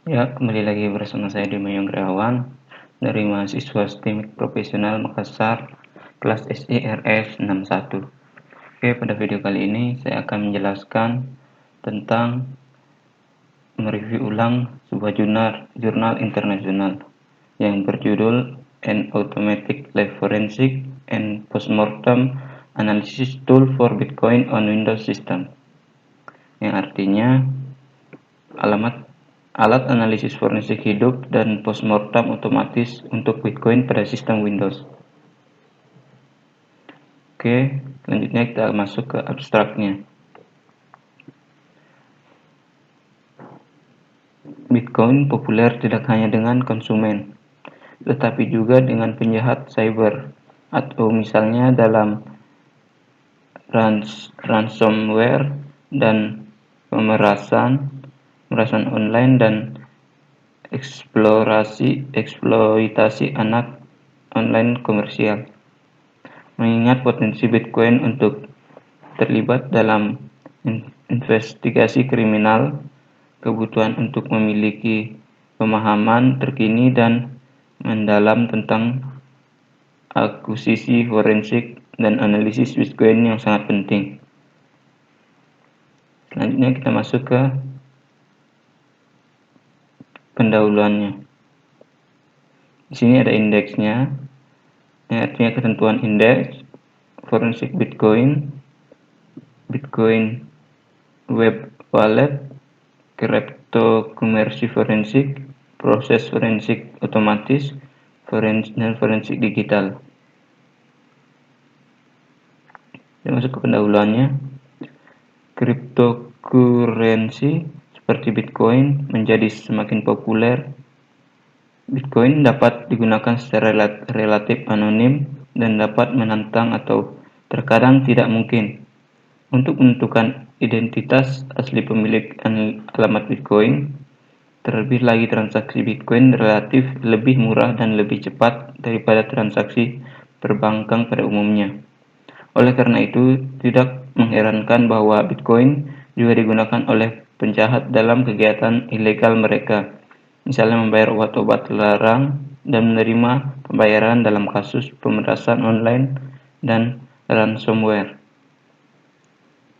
Ya, kembali lagi bersama saya Dima Yonggrawan dari mahasiswa STEMIK Profesional Makassar, kelas SERS 61. Oke, pada video kali ini saya akan menjelaskan tentang mereview ulang sebuah jurnal internasional yang berjudul An Automatic Live Forensic and Postmortem Analysis Tool for Bitcoin on Windows System, yang artinya alat analisis forensik hidup dan postmortem otomatis untuk Bitcoin pada sistem Windows. Oke, selanjutnya kita masuk ke abstraknya. Bitcoin populer tidak hanya dengan konsumen, tetapi juga dengan penjahat cyber, atau misalnya dalam ransomware dan pemerasan online dan eksploitasi anak online komersial. Mengingat potensi Bitcoin untuk terlibat dalam investigasi kriminal, kebutuhan untuk memiliki pemahaman terkini dan mendalam tentang akuisisi forensik dan analisis Bitcoin yang sangat penting. Selanjutnya kita masuk ke pendahuluannya. Di sini ada indeksnya, artinya ketentuan indeks, forensik Bitcoin, Bitcoin web wallet, cryptocurrency forensik, proses forensik otomatis, dan forensik digital. Kita masuk ke pendahuluannya. Cryptocurrency seperti Bitcoin menjadi semakin populer. Bitcoin dapat digunakan secara relatif anonim dan dapat menantang atau terkadang tidak mungkin untuk menentukan identitas asli pemilik alamat Bitcoin. Terlebih lagi transaksi Bitcoin relatif lebih murah dan lebih cepat daripada transaksi perbankan pada umumnya. Oleh karena itu, tidak mengherankan bahwa Bitcoin juga digunakan oleh penjahat dalam kegiatan ilegal mereka, misalnya membayar obat-obat terlarang dan menerima pembayaran dalam kasus pemerasan online dan ransomware.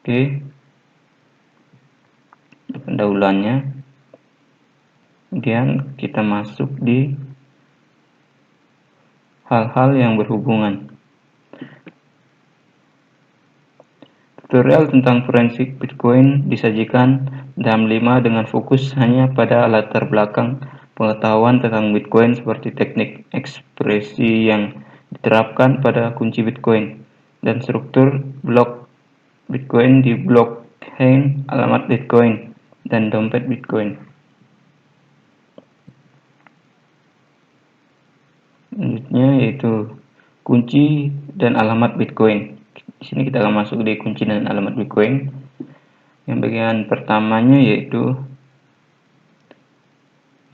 Oke, pendahuluannya. Kemudian kita masuk di hal-hal yang berhubungan. Tutorial tentang forensik Bitcoin disajikan dalam 5 dengan fokus hanya pada latar belakang pengetahuan tentang Bitcoin seperti teknik ekspresi yang diterapkan pada kunci Bitcoin dan struktur blok Bitcoin di blockchain alamat Bitcoin dan dompet Bitcoin. Selanjutnya yaitu kunci dan alamat Bitcoin. Di sini kita akan masuk di kunci dan alamat Bitcoin. Yang bagian pertamanya yaitu,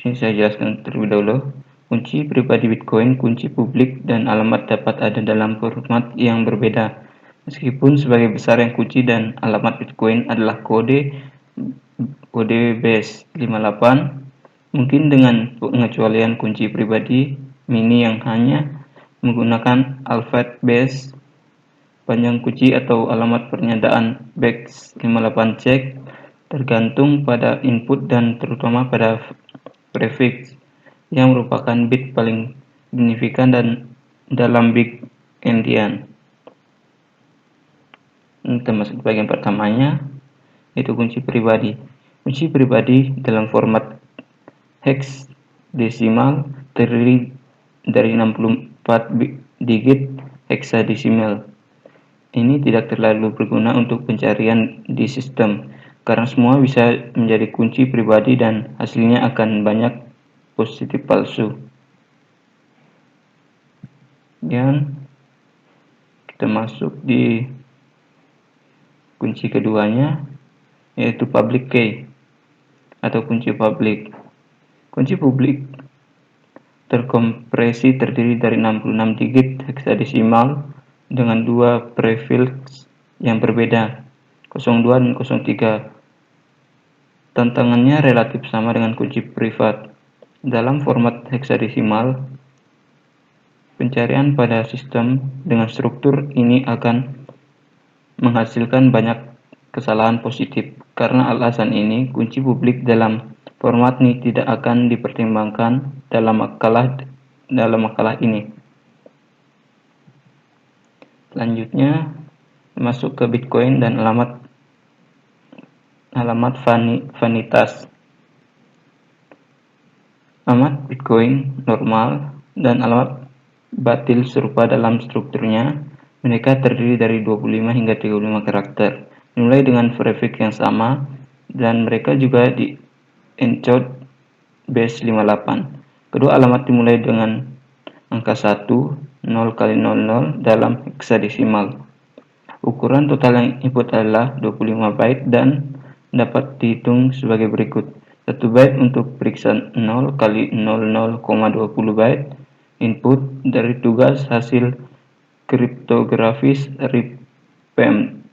ini saya jelaskan terlebih dahulu. Kunci pribadi Bitcoin, kunci publik dan alamat dapat ada dalam format yang berbeda. Meskipun sebagai besar yang kunci dan alamat Bitcoin adalah kode base 58, mungkin dengan pengecualian kunci pribadi mini yang hanya menggunakan alphabet base. Panjang kunci atau alamat pernyataan base 58 check tergantung pada input dan terutama pada prefix yang merupakan bit paling signifikan dan dalam big endian. Kita masuk ke bagian pertamanya, yaitu kunci pribadi. Kunci pribadi dalam format hexadesimal terdiri dari 64 digit hexadesimal. Ini tidak terlalu berguna untuk pencarian di sistem, karena semua bisa menjadi kunci pribadi dan hasilnya akan banyak positif palsu. Dan kita masuk di kunci keduanya, yaitu public key atau kunci publik. Kunci publik terkompresi terdiri dari 66 digit hexadesimal dengan dua prefix yang berbeda, 02 dan 03. Tantangannya relatif sama dengan kunci privat. Dalam format heksadesimal, pencarian pada sistem dengan struktur ini akan menghasilkan banyak kesalahan positif. Karena alasan ini, kunci publik dalam format ini tidak akan dipertimbangkan dalam makalah ini. Selanjutnya, masuk ke Bitcoin dan alamat vanitas. Alamat Bitcoin normal dan alamat batil serupa dalam strukturnya. Mereka terdiri dari 25 hingga 35 karakter, dimulai dengan prefix yang sama, dan mereka juga di encode base 58. Kedua alamat dimulai dengan angka 1, 0 kali 00 dalam heksadesimal. Ukuran total yang input adalah 25 byte dan dapat dihitung sebagai berikut. 1 byte untuk periksa 0 kali 00,20 byte input dari tugas hasil kriptografis RIPEM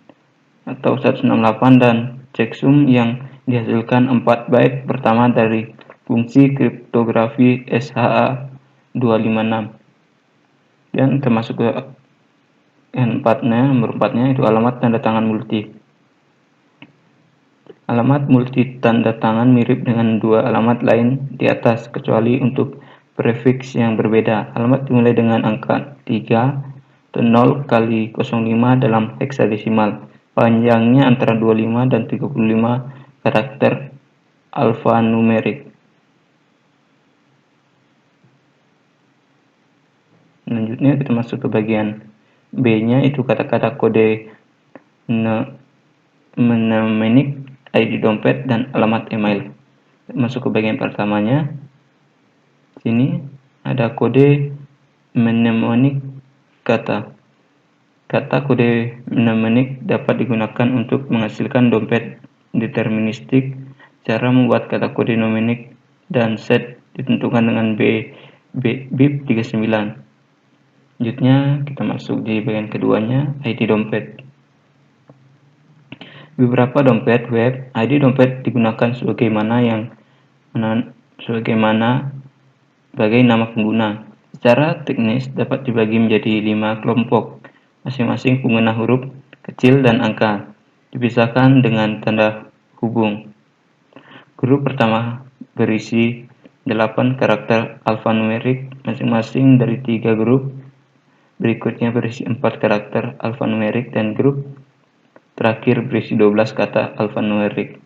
atau 168 dan checksum yang dihasilkan 4 byte pertama dari fungsi kriptografi SHA-256. Dan termasuk ke nomor 4-nya itu alamat tanda tangan multi. Alamat multi tanda tangan mirip dengan dua alamat lain di atas, kecuali untuk prefix yang berbeda. Alamat dimulai dengan angka 3 atau 0 kali 05 dalam heksadesimal. Panjangnya antara 25 dan 35 karakter alfanumerik. Selanjutnya kita masuk ke bagian B-nya, itu kata-kata kode mnemonic, ID dompet, dan alamat email. Masuk ke bagian pertamanya. Sini ada kode mnemonic kata. Kata kode mnemonic dapat digunakan untuk menghasilkan dompet deterministik. Cara membuat kata kode mnemonic dan set ditentukan dengan BIP 39. Selanjutnya kita masuk di bagian keduanya, ID dompet. Beberapa dompet web, ID dompet digunakan sebagai nama pengguna. Secara teknis dapat dibagi menjadi 5 kelompok, masing-masing pengguna huruf kecil dan angka, dipisahkan dengan tanda hubung. Grup pertama berisi 8 karakter alfanumerik masing-masing dari 3 grup. Berikutnya berisi 4 karakter alfanumerik dan grup terakhir berisi 12 kata alfanumerik.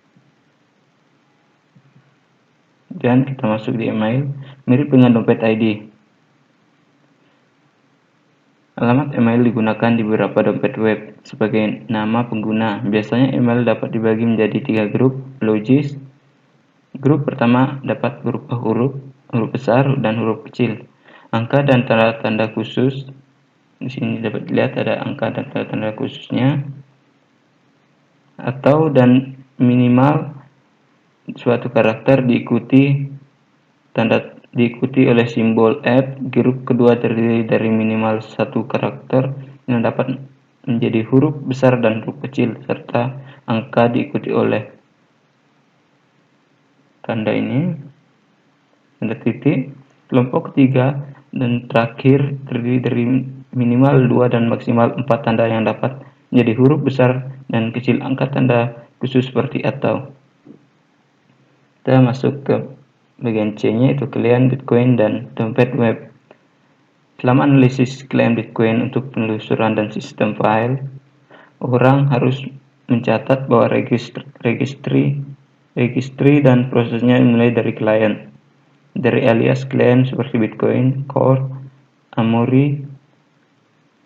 Dan kita masuk di email, mirip dengan dompet ID. Alamat email digunakan di beberapa dompet web sebagai nama pengguna. Biasanya email dapat dibagi menjadi 3 grup logis. Grup pertama dapat berupa huruf besar dan huruf kecil, angka dan tanda-tanda khusus. Di sini dapat dilihat ada angka dan tanda-tanda khususnya, atau dan minimal suatu karakter diikuti oleh simbol @ Grup kedua terdiri dari minimal satu karakter yang dapat menjadi huruf besar dan huruf kecil, serta angka diikuti oleh tanda titik. Kelompok ketiga dan terakhir terdiri dari minimal 2 dan maksimal 4 tanda yang dapat menjadi huruf besar dan kecil, angka tanda khusus seperti atau. Kita masuk ke bagian C-nya, itu klien Bitcoin dan dompet web. Selama analisis klien Bitcoin untuk penelusuran dan sistem file, orang harus mencatat bahwa registry dan prosesnya dimulai dari klien, dari alias klien seperti Bitcoin Core, Amory,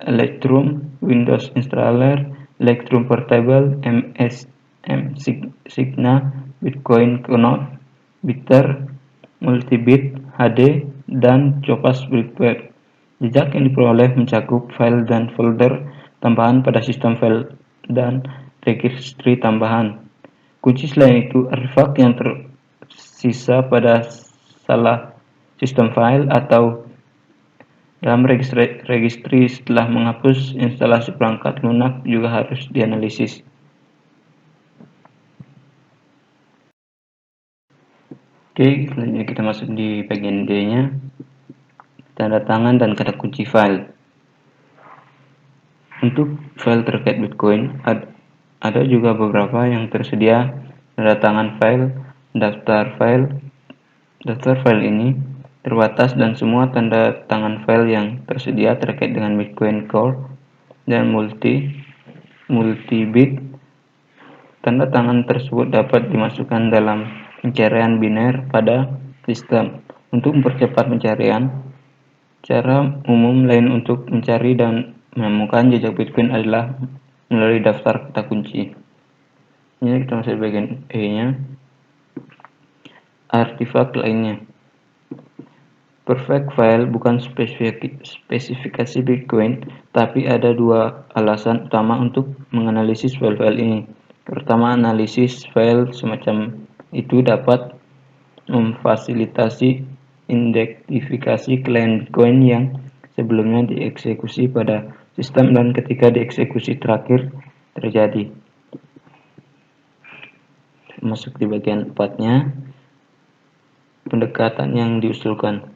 Electrum, Windows Installer, Electrum Portable, MSM Signa, Bitcoin Knot, Bitter, Multibit, HD, dan Copas Web. Jejak yang diperoleh mencakup file dan folder tambahan pada sistem file dan registry tambahan. Kunci selain itu artefak yang tersisa pada salah sistem file atau dalam registry setelah menghapus instalasi perangkat lunak juga harus dianalisis. Oke, selanjutnya kita masuk di bagian D-nya, tanda tangan dan kata kunci file. Untuk file terkait Bitcoin, ada juga beberapa yang tersedia tanda tangan file, daftar file. Daftar file ini terbatas dan semua tanda tangan file yang tersedia terkait dengan Bitcoin Core dan multi-bit. Tanda tangan tersebut dapat dimasukkan dalam pencarian biner pada sistem. Untuk mempercepat pencarian, cara umum lain untuk mencari dan menemukan jejak Bitcoin adalah melalui daftar kata kunci. Ini kita masuk bagian E-nya. Artefak lainnya. Perfect file bukan spesifikasi Bitcoin, tapi ada dua alasan utama untuk menganalisis file-file ini. Pertama, analisis file semacam itu dapat memfasilitasi identifikasi klien Bitcoin yang sebelumnya dieksekusi pada sistem dan ketika dieksekusi terakhir terjadi. Masuk di bagian 4-nya, pendekatan yang diusulkan.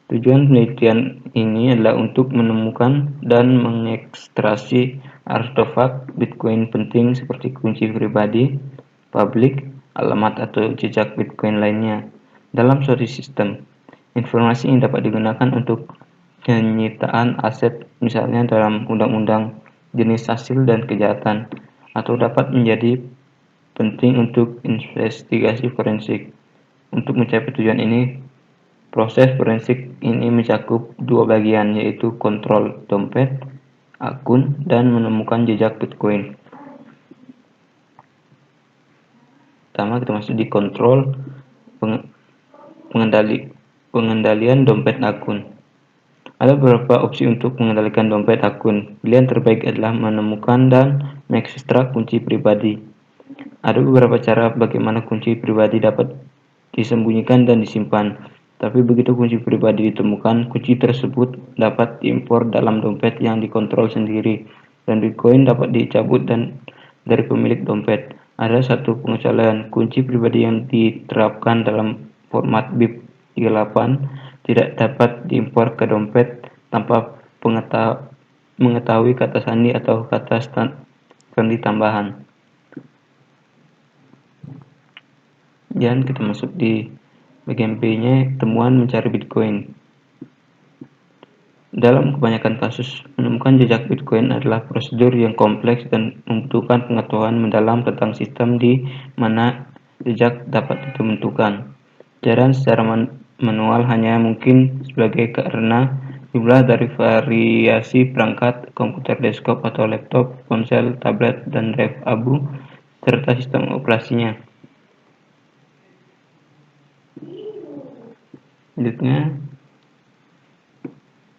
Tujuan penelitian ini adalah untuk menemukan dan mengekstraksi artefak Bitcoin penting seperti kunci pribadi, publik, alamat atau jejak Bitcoin lainnya dalam suatu sistem. Informasi ini dapat digunakan untuk penyitaan aset, misalnya dalam undang-undang jenis hasil dan kejahatan, atau dapat menjadi penting untuk investigasi forensik. Untuk mencapai tujuan ini, proses forensik ini mencakup dua bagian, yaitu kontrol dompet, akun, dan menemukan jejak Bitcoin. Pertama, kita masuk di kontrol pengendalian dompet akun. Ada beberapa opsi untuk mengendalikan dompet akun. Pilihan terbaik adalah menemukan dan mengekstrak kunci pribadi. Ada beberapa cara bagaimana kunci pribadi dapat disembunyikan dan disimpan. Tapi begitu kunci pribadi ditemukan, kunci tersebut dapat diimpor dalam dompet yang dikontrol sendiri, dan Bitcoin dapat dicabut dari pemilik dompet. Ada satu pengecualian, kunci pribadi yang diterapkan dalam format BIP38 tidak dapat diimpor ke dompet tanpa mengetahui kata sandi atau kata sandi tambahan. Dan kita masuk di bagian B-nya, temuan mencari Bitcoin. Dalam kebanyakan kasus, menemukan jejak Bitcoin adalah prosedur yang kompleks dan membutuhkan pengetahuan mendalam tentang sistem di mana jejak dapat ditentukan. Pencarian secara manual hanya mungkin sebagai karena jumlah dari variasi perangkat komputer desktop atau laptop, ponsel, tablet, dan drive abu, serta sistem operasinya. Selanjutnya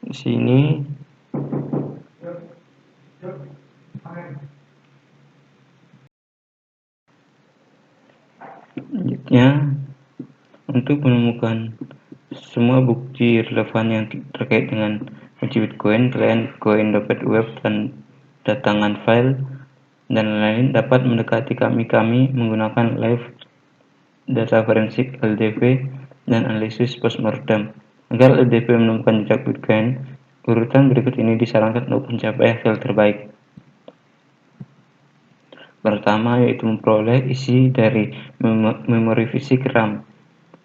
di sini untuk menemukan semua bukti relevan yang terkait dengan kunci Bitcoin, klien Bitcoin, dompet web, dan datangan file, dan lain-lain dapat mendekati kami menggunakan live data forensik (LDF) dan analisis postmortem. Agar LDF menemukan jejak Bitcoin, urutan berikut ini disarankan untuk mencapai hasil terbaik. Pertama, yaitu memperoleh isi dari memori fisik RAM.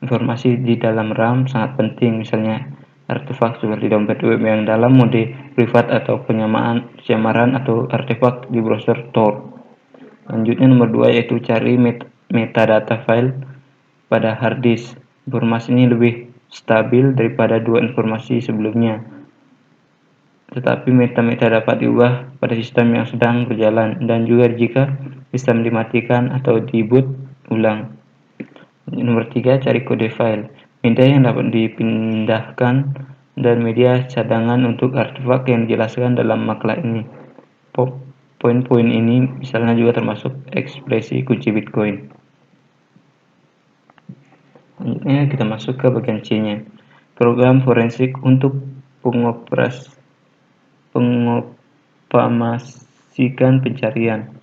Informasi di dalam RAM sangat penting, misalnya artefak seperti dompet web yang dalam mode privat atau penyamaran atau artefak di browser Tor. Selanjutnya nomor 2, yaitu cari metadata file pada hard disk. Informasi ini lebih stabil daripada dua informasi sebelumnya, tetapi meta dapat diubah pada sistem yang sedang berjalan dan juga jika sistem dimatikan atau di-boot ulang. Nomor 3, cari kode file, media yang dapat dipindahkan dan media cadangan untuk artefak yang dijelaskan dalam makalah ini. Poin-poin ini misalnya juga termasuk ekspresi kunci Bitcoin. Selanjutnya kita masuk ke bagian C-nya. Program forensik untuk pengoptimasikan pencarian.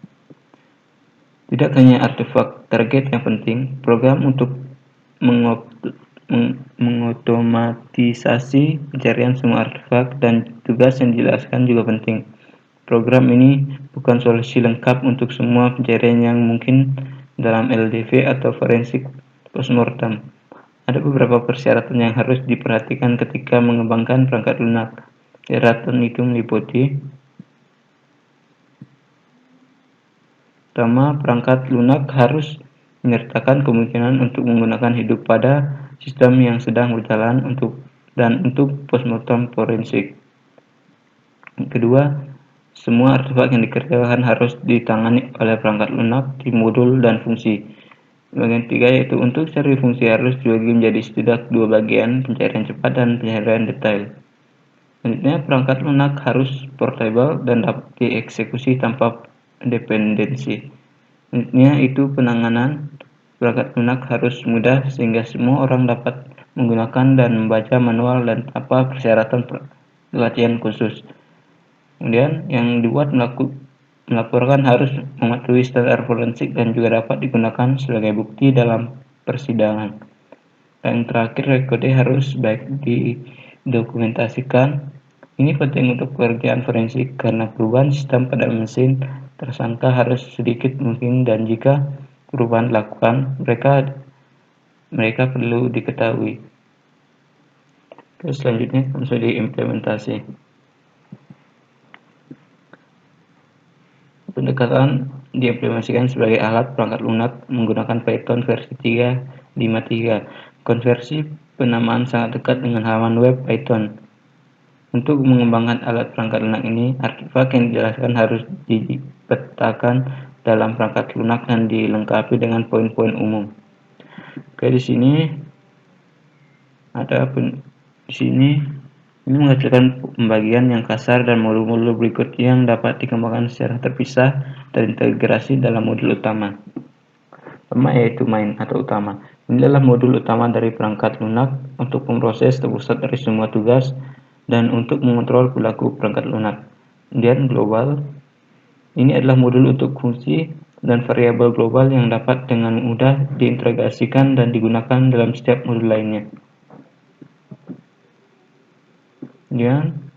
Tidak hanya artefak target yang penting, program untuk mengotomatisasi pencarian semua artefak, dan tugas yang dijelaskan juga penting. Program ini bukan solusi lengkap untuk semua pencarian yang mungkin dalam LDV atau forensik postmortem. Ada beberapa persyaratan yang harus diperhatikan ketika mengembangkan perangkat lunak. Syaratan itu meliputi: pertama, perangkat lunak harus menyertakan kemungkinan untuk menggunakan hidup pada sistem yang sedang berjalan untuk postmortem forensik. Kedua, semua artefak yang dikerjakan harus ditangani oleh perangkat lunak di modul dan fungsi. Bagian ketiga yaitu untuk cari fungsi harus dibagi menjadi setidaknya 2 bagian, pencarian cepat dan pencarian detail. Selanjutnya, perangkat lunak harus portable dan dapat dieksekusi tanpa dependensi. Selanjutnya itu penanganan perangkat lunak harus mudah sehingga semua orang dapat menggunakan dan membaca manual dan tanpa persyaratan pelatihan khusus. Kemudian yang dibuat melaporkan harus mematuhi standar forensik dan juga dapat digunakan sebagai bukti dalam persidangan. Dan yang terakhir, rekode harus baik didokumentasikan. Ini penting untuk pekerjaan forensik karena perubahan sistem pada mesin tersangka harus sedikit mungkin, dan jika perubahan dilakukan, mereka perlu diketahui. Terus selanjutnya langsung diimplementasi. Pendekatan diimplementasikan sebagai alat perangkat lunak menggunakan Python versi 3.5.3. Konversi penamaan sangat dekat dengan halaman web Python. Untuk mengembangkan alat perangkat lunak ini, artefak yang dijelaskan harus dipetakan dalam perangkat lunak dan dilengkapi dengan poin-poin umum. Oke, di sini ini menghasilkan pembagian yang kasar dan modul-modul berikut yang dapat dikembangkan secara terpisah dan integrasi dalam modul utama. Pertama yaitu main atau utama. Ini adalah modul utama dari perangkat lunak untuk memproses terpusat dari semua tugas dan untuk mengontrol perilaku perangkat lunak. Kemudian global. Ini adalah modul untuk fungsi dan variabel global yang dapat dengan mudah diintegrasikan dan digunakan dalam setiap modul lainnya. Kemudian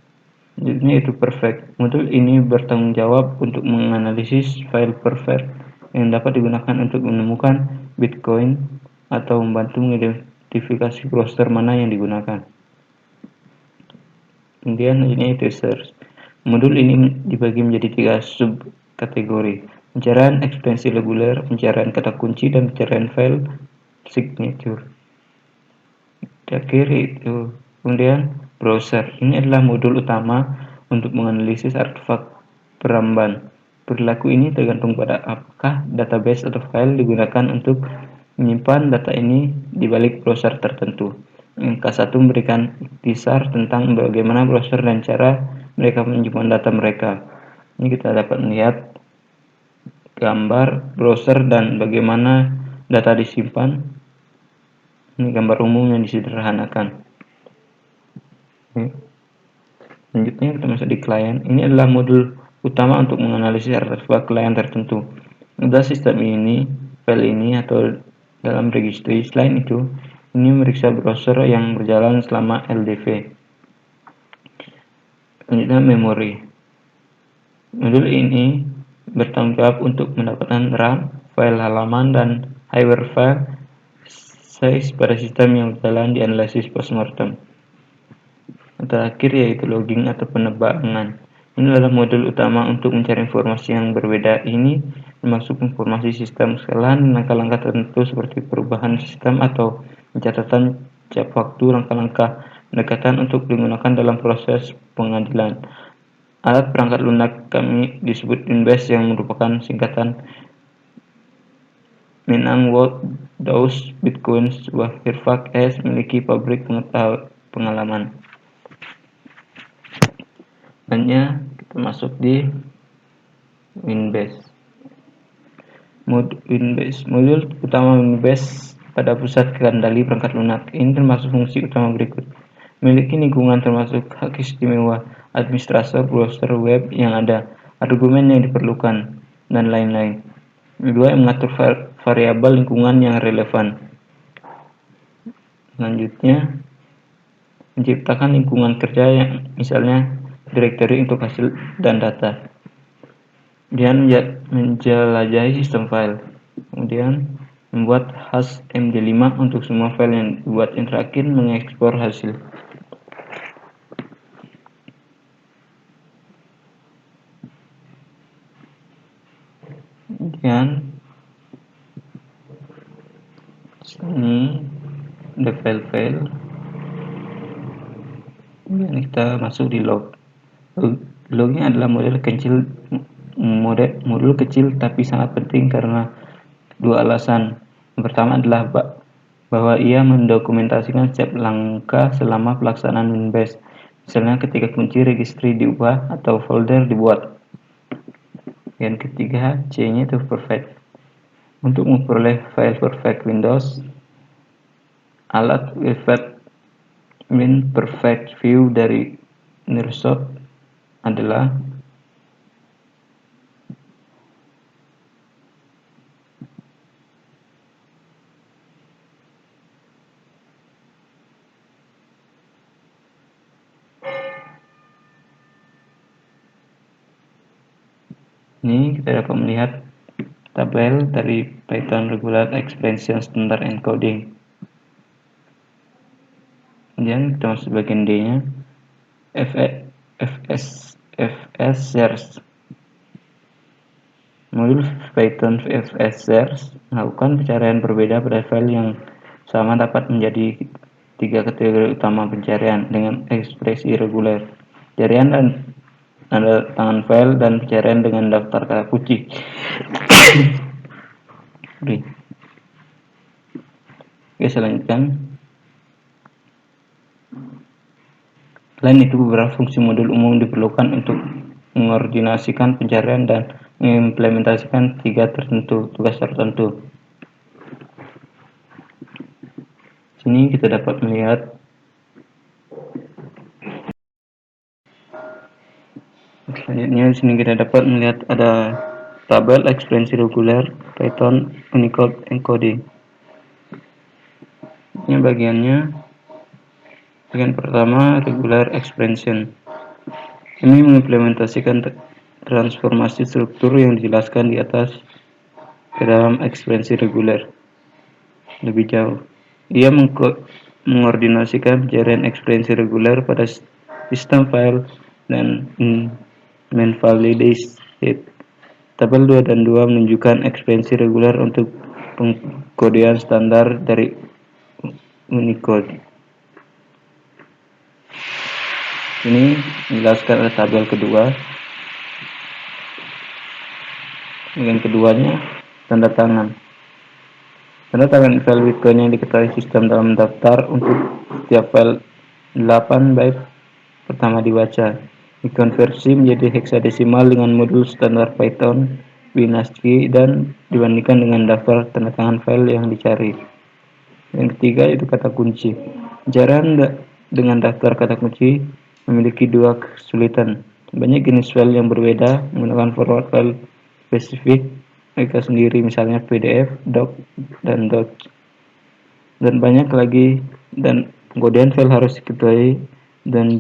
selanjutnya itu perfect. Modul ini bertanggung jawab untuk menganalisis file perfect yang dapat digunakan untuk menemukan Bitcoin atau membantu mengidentifikasi browser mana yang digunakan. Kemudian ini itu search. Modul ini dibagi menjadi 3 subkategori: pencarian ekspansi reguler, pencarian kata kunci, dan pencarian file signature. Terakhir itu kemudian browser. Ini adalah modul utama untuk menganalisis artefak peramban. Perilaku ini tergantung pada apakah database atau file digunakan untuk menyimpan data ini di balik browser tertentu. K1 memberikan ikhtisar tentang bagaimana browser dan cara mereka menyimpan data mereka. Ini kita dapat melihat gambar browser dan bagaimana data disimpan. Ini gambar umum yang disederhanakan. Selanjutnya kita masuk di klien. Ini adalah modul utama untuk menganalisis artefak klien tertentu. Pada sistem ini, file ini atau dalam registry. Selain itu, ini memeriksa browser yang berjalan selama LDV. Selanjutnya memori. Modul ini bertanggung jawab untuk mendapatkan RAM, file halaman, dan hardware file size pada sistem yang berjalan di analisis postmortem. Terakhir yaitu logging atau penebangan. Ini adalah modul utama untuk mencari informasi yang berbeda. Ini termasuk informasi sistem, kesalahan, langkah-langkah tertentu seperti perubahan sistem atau pencatatan setiap waktu, langkah-langkah pendekatan untuk digunakan dalam proses pengadilan. Alat perangkat lunak kami disebut Winbase yang merupakan singkatan Minang World Daus Bitcoin. Sebuah Hirvak S memiliki pabrik pengalaman. Selanjutnya kita masuk di Winbase. Modul utama Winbase pada pusat kendali perangkat lunak. Ini termasuk fungsi utama berikut: memiliki lingkungan termasuk hak istimewa administrator browser web yang ada, argumen yang diperlukan, dan lain-lain. Kedua, mengatur variabel lingkungan yang relevan. Selanjutnya, menciptakan lingkungan kerja yang misalnya directory untuk hasil dan data. Kemudian menjelajahi sistem file. Kemudian membuat hash MD5 untuk semua file yang dibuat. Yang terakhir, mengekspor hasil. Kemudian sini ada file-file. Kemudian kita masuk di log. Lognya adalah modul kecil tapi sangat penting karena dua alasan. Yang pertama adalah bahwa ia mendokumentasikan setiap langkah selama pelaksanaan Winbase. Misalnya ketika kunci registry diubah atau folder dibuat. Yang ketiga, C-nya itu perfect. Untuk memperoleh file perfect Windows, alat perfect view dari Nearshot adalah ini. Kita dapat melihat tabel dari Python Regular Expression Standard Encoding. Kemudian kita masuk bagian D-nya, FS-Search. Modul Python FS-Search melakukan pencarian berbeda pada file yang sama dapat menjadi 3 kategori utama pencarian dengan ekspresi reguler, pencarian dan tanda tangan file, dan pencarian dengan daftar kata kunci. Oke, selanjutnya. Selain itu, beberapa fungsi modul umum diperlukan untuk mengordinasikan pencarian dan mengimplementasikan tugas tertentu. Sini kita dapat melihat selanjutnya. Sini kita dapat melihat ada tabel ekspresi reguler Python Unicode encoding. Ini bagian pertama, regular expression. Ini mengimplementasikan transformasi struktur yang dijelaskan di atas ke dalam ekspresi reguler lebih jauh. Ia mengordinasikan pencarian ekspresi reguler pada sistem file dan menvalidate. Tabel 2 dan 2 menunjukkan ekspresi reguler untuk pengkodean standar dari Unicode. Ini menjelaskan ada tabel kedua. Bagian keduanya, tanda tangan. Tanda tangan file Bitcoin yang diketahui sistem dalam daftar untuk setiap file 8 byte pertama dibaca, dikonversi menjadi heksadesimal dengan modul standar Python WinASCII dan dibandingkan dengan daftar tanda tangan file yang dicari. Yang ketiga itu kata kunci. Pencarian dengan daftar kata kunci memiliki dua kesulitan. Banyak jenis file yang berbeda menggunakan format file spesifik mereka sendiri, misalnya PDF, doc, dan dot. Dan banyak lagi, dan pengkodean file harus diketahui dan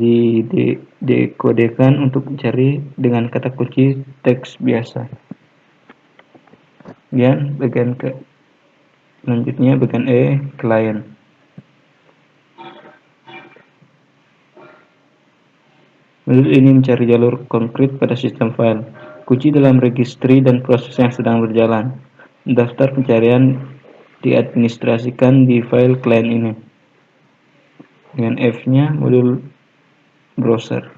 dikodekan untuk mencari dengan kata kunci teks biasa. Kemudian bagian selanjutnya bagian E, client. Modul ini mencari jalur konkret pada sistem file, kunci dalam registry dan proses yang sedang berjalan. Daftar pencarian diadministrasikan di file client ini. Dengan F-nya, modul browser.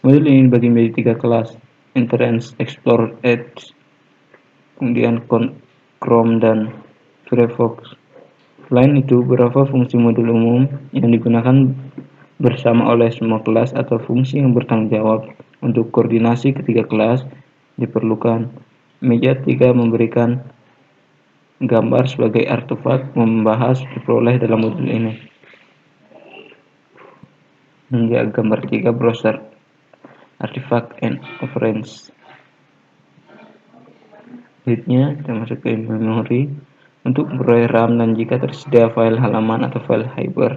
Modul ini dibagi menjadi 3 kelas, Entrance, Explorer, Edge, kemudian Chrome dan Firefox. Selain itu, beberapa fungsi modul umum yang digunakan bersama oleh semua kelas atau fungsi yang bertanggung jawab untuk koordinasi ketiga kelas diperlukan. Meja 3 memberikan gambar sebagai artefak membahas diperoleh dalam modul ini. Hingga gambar 3 browser artifact and occurrence. Selanjutnya kita masuk ke memori. untuk memperoleh RAM dan jika tersedia file halaman atau file hyper.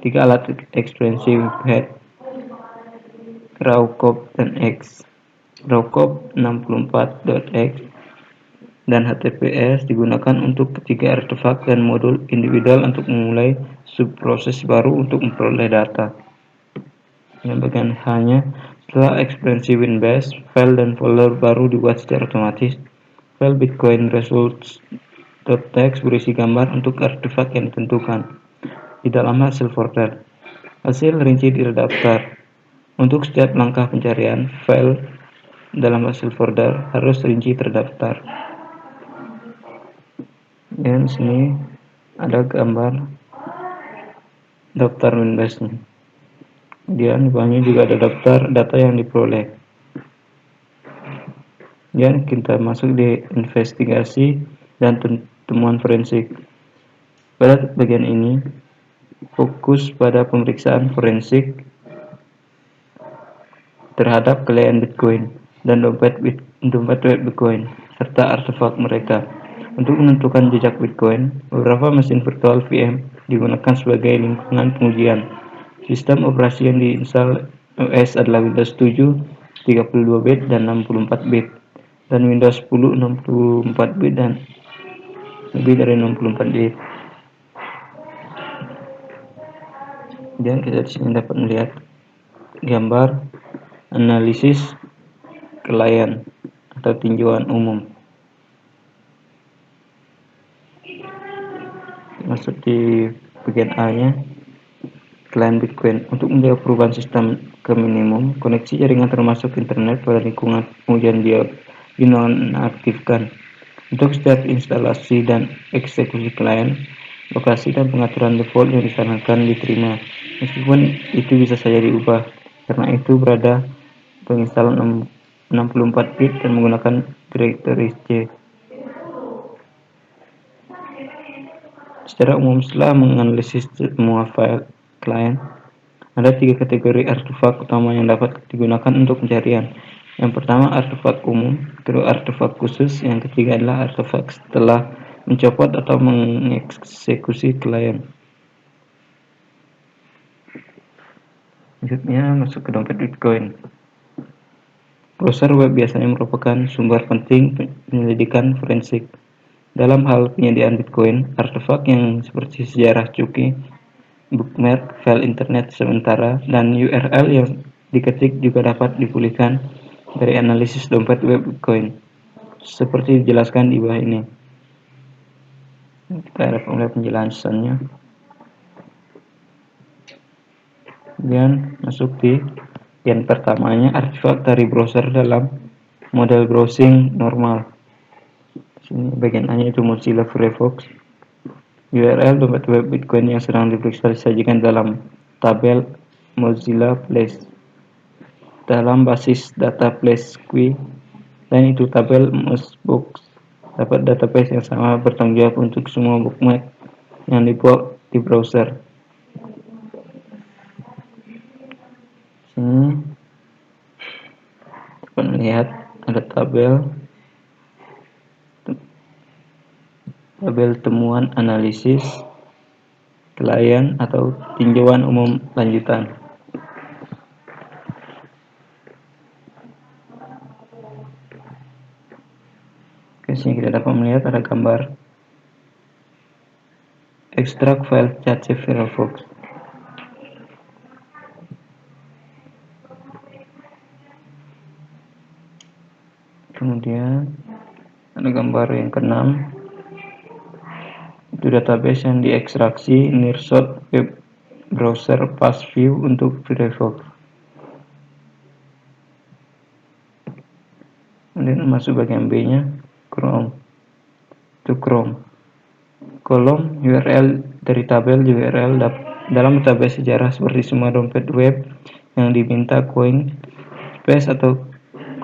3 alat ekspresi head Rawcop dan X. Rawcop 64.x dan HTTPS digunakan untuk ketiga artefak dan modul individual untuk memulai subproses baru untuk memperoleh data. Yang bagian hanya setelah ekspresi WinBase, file dan folder baru dibuat secara otomatis. File Bitcoin results.txt berisi gambar untuk artefak yang ditentukan di dalam hasil folder. Hasil rinci terdaftar. Untuk setiap langkah pencarian, file dalam hasil folder harus rinci terdaftar. Dan sini ada gambar daftar WinBase-nya. Kemudian di bawahnya juga ada daftar data yang diperoleh. Dan kita masuk di investigasi dan temuan forensik. Pada bagian ini fokus pada pemeriksaan forensik terhadap klien Bitcoin dan dompet web Bitcoin serta artefak mereka. Untuk menentukan jejak Bitcoin, beberapa mesin virtual VM digunakan sebagai lingkungan pengujian. Sistem operasi yang diinstal OS adalah Windows 7 32 bit dan 64 bit dan Windows 10 64 bit dan lebih dari 64 bit. Dan kita di sini dapat melihat gambar analisis klien atau tinjauan umum. Masuk di bagian A-nya. Klien Bitcoin. Untuk menjaga perubahan sistem ke minimum, koneksi jaringan termasuk internet pada lingkungan pengujian dinonaktifkan. Untuk setiap instalasi dan eksekusi klien, lokasi dan pengaturan default yang disarankan diterima, meskipun itu bisa saja diubah. Karena itu berada penginstalan 64 bit dan menggunakan direktoris C. Secara umum, setelah menganalisis semua file klien, ada 3 kategori artefak utama yang dapat digunakan untuk pencarian. Yang pertama artefak umum, kedua artefak khusus, yang ketiga adalah artefak setelah mencopot atau mengeksekusi klien. Selanjutnya masuk ke dompet Bitcoin. Browser web biasanya merupakan sumber penting penyelidikan forensik. Dalam hal penyediaan Bitcoin, artefak yang seperti sejarah cuki, bookmark, file internet sementara, dan URL yang diketik juga dapat dipulihkan dari analisis dompet web Bitcoin, seperti dijelaskan di bawah ini. Kita dapat melihat penjelasannya. Kemudian masuk di yang pertamanya artefak dari browser dalam model browsing normal. Sini bagian A-nya itu Mozilla Firefox. URL dompet web Bitcoin yang sedang diperiksa disajikan dalam tabel Mozilla Place dalam basis data Place Queue. Selain itu, tabel Mozbox dapat database yang sama bertanggung jawab untuk semua bookmark yang dibuat di browser. Sini dapat melihat ada tabel temuan analisis klien atau tinjauan umum lanjutan. Di sini kita dapat melihat ada gambar ekstrak file cache Firefox. Kemudian ada gambar yang keenam, itu database yang diekstraksi Nearshot Web Browser Past View untuk Firefox. Kemudian masuk bagian B-nya, Chrome. Itu Chrome. Kolom URL dari tabel URL dalam database sejarah seperti semua dompet web yang diminta Coinspace atau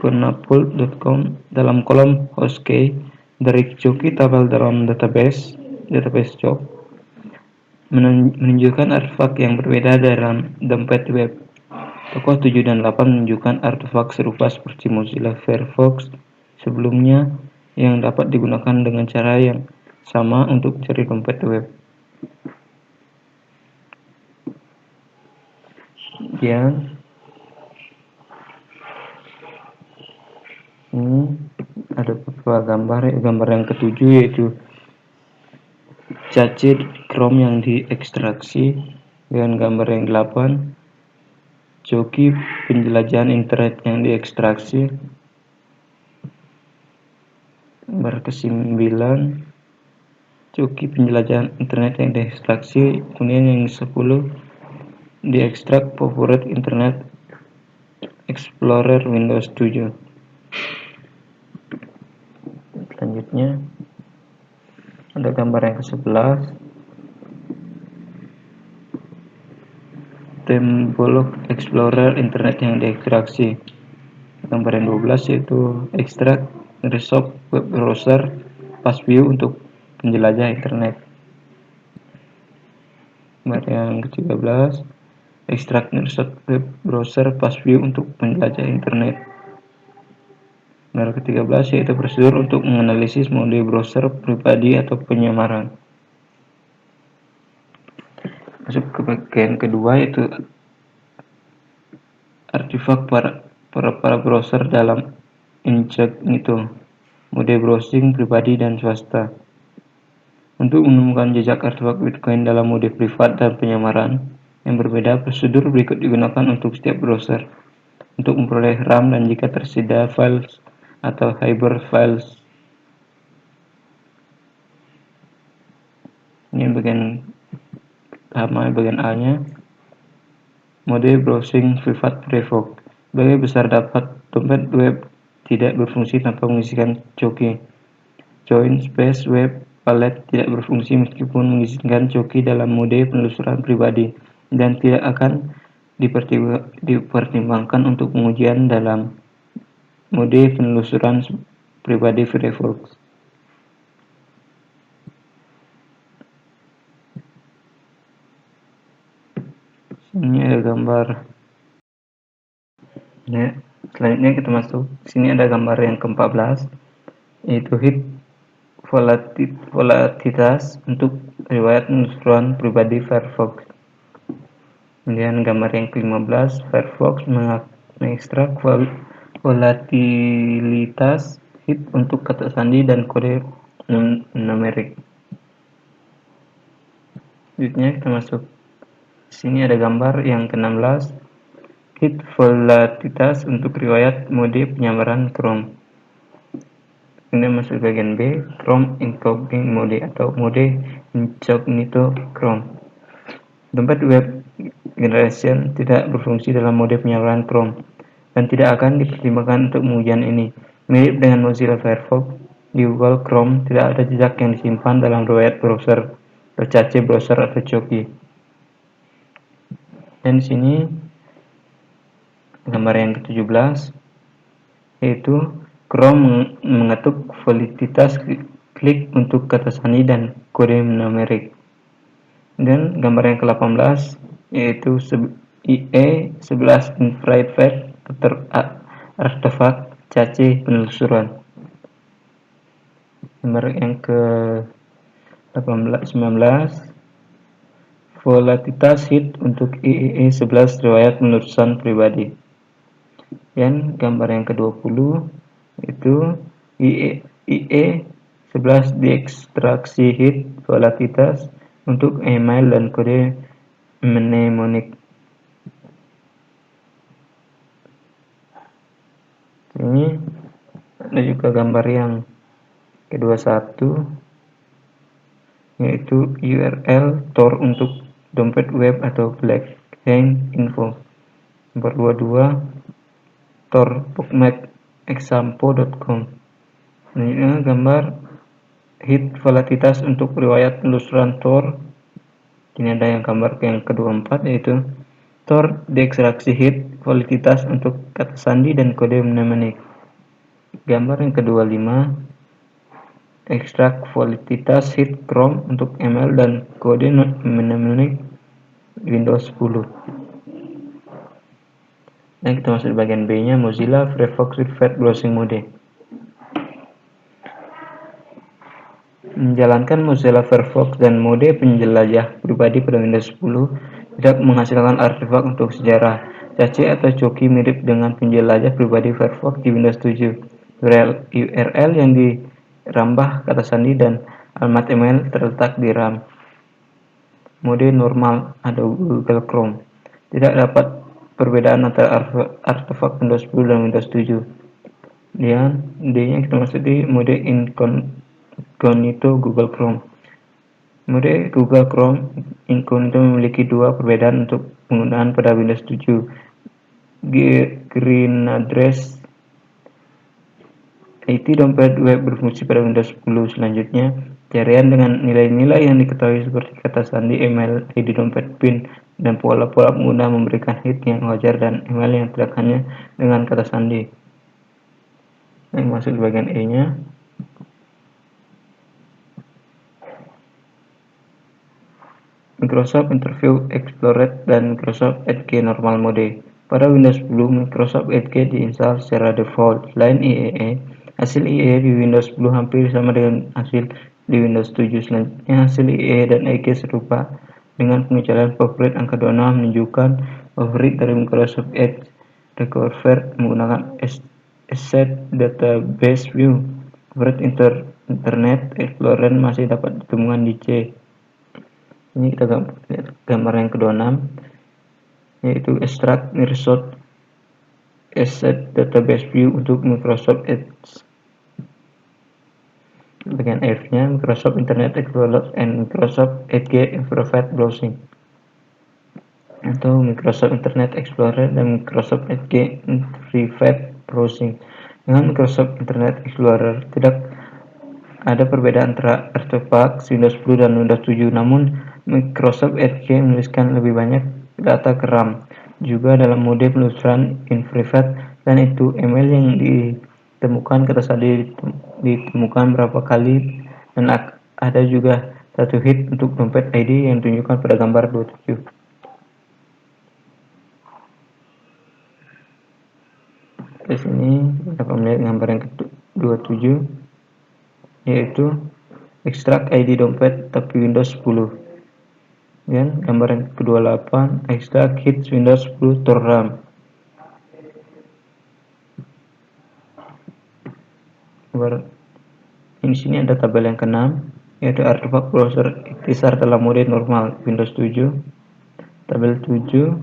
Conapult.com. Dalam kolom host key dari cuki tabel dalam database job menunjukkan artefak yang berbeda dalam dompet web. Tokoh 7 dan 8 menunjukkan artefak serupa seperti Mozilla Firefox sebelumnya yang dapat digunakan dengan cara yang sama untuk cari dompet web. Kemudian ini ada beberapa gambar yang ketujuh yaitu cache Chrome yang diekstraksi, dengan gambar yang 8 coki penjelajahan internet yang diekstraksi, gambar ke-9 coki penjelajahan internet yang diekstraksi, kemudian yang 10 diekstrak favorit internet Explorer Windows 7. Selanjutnya ada gambar yang ke-11 Tembolok Explorer internet yang diekstraksi. Gambar yang 12 yaitu ekstrak Microsoft web browser PassView untuk penjelajah internet. Gambar yang ke-13 ekstrak Microsoft web browser PassView untuk penjelajah internet. Gambar ke-13 yaitu prosedur untuk menganalisis mode browser pribadi atau penyamaran. Masuk ke bagian kedua yaitu artefak para browser dalam incognito, mode browsing pribadi dan swasta. Untuk menemukan jejak artefak Bitcoin dalam mode privat dan penyamaran yang berbeda, prosedur berikut digunakan untuk setiap browser. Untuk memperoleh RAM dan jika tersedia files atau hyper files. Ini bagian pertama, bagian A-nya. Mode browsing privat revoke. Sebagai besar dapat dompet web tidak berfungsi tanpa mengisikan coki. Join space web wallet tidak berfungsi meskipun mengizinkan coki dalam mode penelusuran pribadi dan tidak akan dipertimbangkan untuk pengujian dalam mode penelusuran pribadi Firefox. Ini ada gambar. Ya, selanjutnya kita masuk. Sini ada gambar yang ke-14 yaitu hit volatilitas untuk riwayat penelusuran pribadi Firefox. Kemudian gambar yang ke-15 Firefox mengekstrak volatilitas hit untuk kata sandi dan kode numerik. Selanjutnya kita masuk. Sini ada gambar yang ke-16 hit volatilitas untuk riwayat mode penyamaran Chrome. Kemudian masuk bagian B, Chrome Incognito Mode atau mode incognito Chrome. Dompet web generation tidak berfungsi dalam mode penyamaran Chrome dan tidak akan dipertimbangkan untuk pengujian ini. Mirip dengan Mozilla Firefox, di Google Chrome tidak ada jejak yang disimpan dalam riwayat browser, cache browser atau coki. Dan di sini gambar yang ke-17 yaitu Chrome mengetuk volatilitas klik untuk kata sandi dan kode numerik. Dan gambar yang ke-18 yaitu IE11 Infrared artefak cache penelusuran. Gambar yang ke-19 volatilitas hit untuk IE11 riwayat penelusuran pribadi. Dan gambar yang ke-20 itu IE11 diekstraksi hit volatilitas untuk email dan kode mnemonik. Ini ada juga gambar yang ke-21 yaitu URL Tor untuk dompet web atau blockchain info. Nomor 22 Tor bookmarkexample.com. Ini gambar hit volatilitas untuk riwayat penelusuran Tor. Ini ada yang gambar yang ke-24 yaitu Tor diekstraksi hit volatilitas untuk kata sandi dan kode mnemonik. Gambar yang ke-25 ekstrak volatilitas hit Chrome untuk email dan kode mnemonik Windows 10. Dan kita masuk di bagian B-nya, Mozilla Firefox Private Browsing Mode. Menjalankan Mozilla Firefox dan mode penjelajah pribadi pada Windows 10 tidak menghasilkan artefak untuk sejarah. Cache atau coki mirip dengan penjelajah pribadi Firefox di Windows 7. URL yang dirambah kata sandi dan alamat email terletak di RAM. Mode normal ada Google Chrome. Tidak dapat perbedaan antara artefak Windows 10 dan Windows 7. Dan D-nya kita masuk di mode incognito Google Chrome. Mode Google Chrome Incognito memiliki dua perbedaan untuk penggunaan pada Windows 7. Green Address IT dompet web berfungsi pada Windows 10. Selanjutnya, pencarian dengan nilai-nilai yang diketahui seperti kata sandi, email, ID dompet, PIN, dan pola-pola pengguna memberikan hit yang wajar dan email yang tidak hanya dengan kata sandi. Yang masuk di bagian E-nya. Microsoft Interview Explorer dan Microsoft Edge Normal Mode. Pada Windows 10, Microsoft Edge diinstal secara default. Selain IE, hasil IE di Windows 10 hampir sama dengan hasil di Windows 7. Selanjutnya, hasil IE dan Edge serupa dengan pengecualian favorit angka 26 menunjukkan favorit dari Microsoft Edge recovered menggunakan Asset Database View. Favorit Internet Explorer masih dapat ditemukan di C. Ini kita lihat gambar yang ke-26, yaitu Extract Result Asset Database View untuk Microsoft Edge. Bagian F-nya Microsoft Internet Explorer and Microsoft Edge Improved Browsing, atau Microsoft Internet Explorer dan Microsoft Edge Improved Browsing. Dengan Microsoft Internet Explorer tidak ada perbedaan antara artefak Windows 10 dan Windows 7, namun Microsoft Edge menuliskan lebih banyak data ke RAM. Juga dalam mode penelusuran infrared, dan itu email yang ditemukan kata sandi ditemukan berapa kali, dan ada juga satu hit untuk dompet ID yang ditunjukkan pada gambar 27. Di sini kita dapat melihat gambar yang ke-27, yaitu ekstrak ID dompet tapi Windows 10. Dan gambar yang ke-28, ekstrak hits Windows 10 to RAM. Di sini ada tabel yang ke-6, yaitu artefak browser ikhtisar dalam mode normal Windows 7. Tabel 7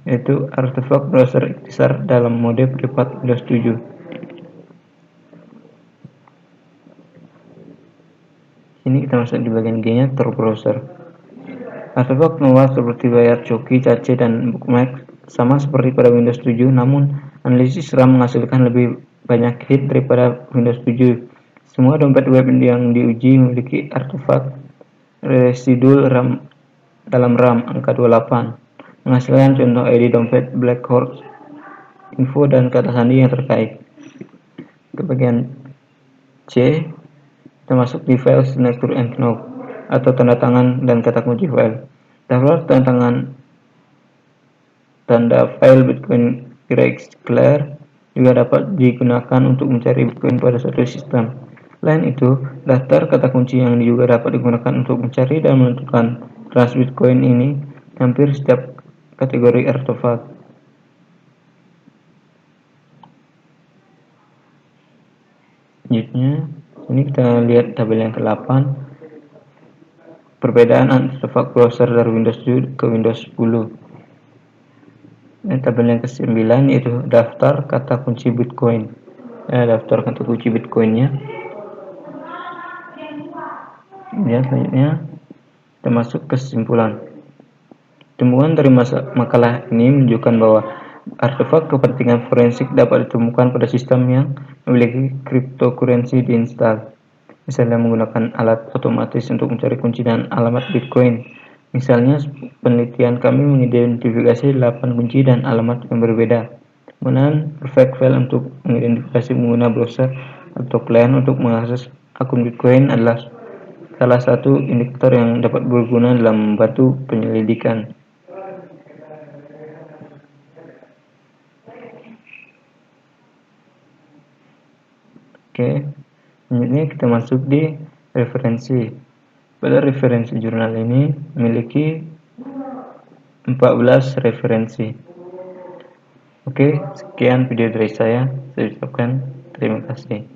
yaitu artefak browser ikhtisar dalam mode privat Windows 7. Ini kita masuk di bagian G-nya, Tor browser. Artefak luas seperti layar coki, cache, dan bookmark sama seperti pada Windows 7, namun analisis RAM menghasilkan lebih banyak hit daripada Windows 7. Semua dompet web yang diuji memiliki artefak residual RAM dalam RAM angka 28, menghasilkan contoh ID dompet, black horse, info, dan kata sandi yang terkait. Ke bagian C, kita masuk di file signature and knob, atau tanda tangan dan kata kunci file. Daftar tanda file Bitcoin Clear juga dapat digunakan untuk mencari Bitcoin pada suatu sistem. Selain itu, daftar kata kunci yang juga dapat digunakan untuk mencari dan menentukan kelas Bitcoin ini hampir setiap kategori artefak. Selanjutnya, ini kita lihat tabel yang ke-8, perbedaan artefak browser dari Windows 7 ke Windows 10. Dan tabel yang ke-9 yaitu daftar kata kunci Bitcoin. Daftar kata kunci Bitcoinnya. Ya, selanjutnya kita masuk ke kesimpulan. Temuan dari makalah ini menunjukkan bahwa artefak kepentingan forensik dapat ditemukan pada sistem yang memiliki cryptocurrency diinstal. Misalnya menggunakan alat otomatis untuk mencari kunci dan alamat Bitcoin. Misalnya, penelitian kami mengidentifikasi 8 kunci dan alamat yang berbeda. Kemudian, perfect file untuk mengidentifikasi pengguna browser atau klien untuk mengakses akun Bitcoin adalah salah satu indikator yang dapat berguna dalam membantu penyelidikan. Oke, selanjutnya kita masuk di Referensi. Pada referensi jurnal ini memiliki 14 referensi. Oke, sekian video dari saya. Saya ucapkan terima kasih.